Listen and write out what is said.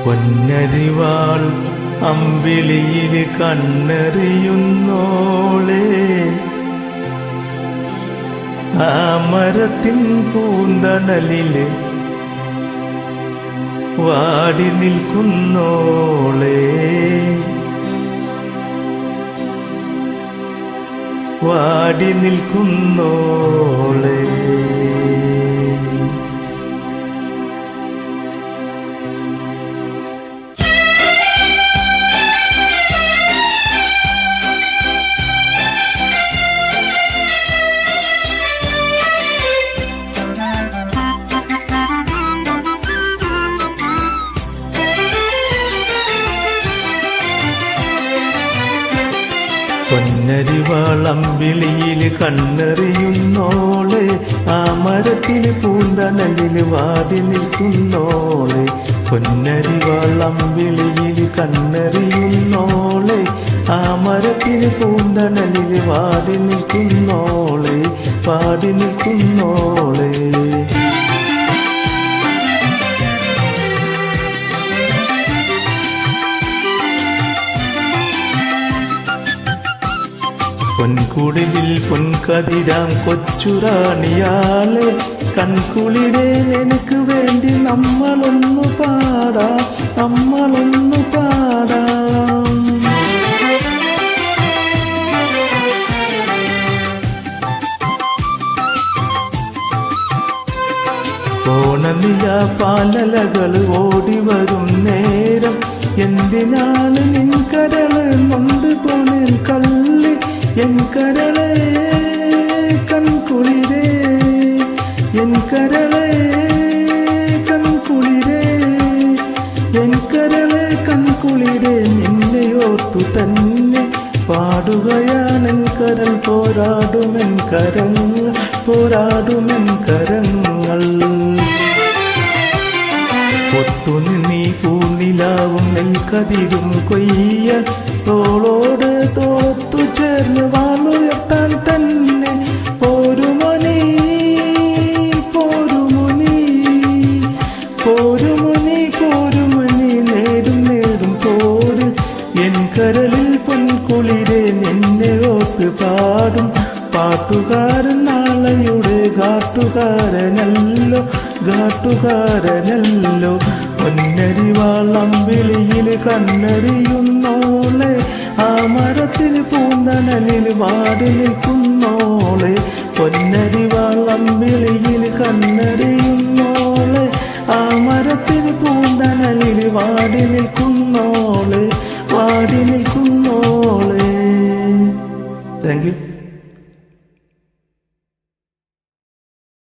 പൊന്നരിവാൾ അമ്പിളിയിൽ കണ്ണെറിയുന്നോളെ, ആ മരത്തിൻ പൂന്തണലില് വാടി നിൽക്കുന്നോളെ, വാടി നിൽക്കുന്നോളെ. പൊന്നരിവാളമ്പിളിയിൽ കണ്ണെറിയുന്നോളെ, ആ മരത്തിൽ പൂന്തണലിൽ വാടി നിൽക്കുന്നോളെ. പൊന്നരിവാളമ്പിളിയിൽ കണ്ണെറിയുന്നോളെ, ആ മരത്തിൽ പൂന്തണലിൽ വാടി നിൽക്കുന്നോളെ, വാടി നിൽക്കുന്നോളെ. പൊൻകുടിലിൽ പൊൻകതിരാം കൊച്ചുറാണിയാളെ, കൺകുളിരെ എനിക്ക് വേണ്ടി നമ്മളൊന്നു പാടാം, നമ്മളൊന്നു പാടാം. ഓണനില പാലലകൾ ഓടിവരും നേരം, എന്തിനാണ് നിൻ കരള് നൊന്ത് പോണിൽ കല്ല്, എൻ കരളെ കൺകുളിരേ, എൻ കരളെ കൺകുളിരേ, എൻ കരളെ കൺകുളിരേ. നിന്നെ ഓർത്തു തന്നെ പാടുകയാണെൻ കരൾ, പോരാടുമെൻ കരങ്ങൾ, പോരാടുമെൻ കരങ്ങൾ. ഒത്തുനിന്നീ പൂനിലാവും നെൽക്കതിരും കൊയ്യ, തോളോട് തോത്തു ചേർന്ന് വാളുയർത്താൻ തന്നെ പോരുമണി, പോരുമുനി, പോരുമുനി, പോരുമണി. നേടും നേടും പോര് എൻ കരളിൽ പൊൻകുളിരെ, നിന്നെ ഓർത്ത് പാടും പാട്ടുകാരൻ, നാളെയുടെ ഗാട്ടുകാരനല്ലോ, ഗാട്ടുകാരനല്ലോ. പൊന്നരിവാളമ്പിളിയിൽ കണ്ണെറിയുന്നോളെ, ആ മരത്തിൽ പൂന്തണലിൽ വാടി നിൽക്കുന്നോളെ. പൊന്നരിവാളമ്പിളിയിൽ കണ്ണെറിയുന്നോളെ, ആ മരത്തിൽ പൂന്തണലിൽ വാടി നിൽക്കുന്നോളെ, വാടി നിൽക്കുന്നോളെ. Thank you.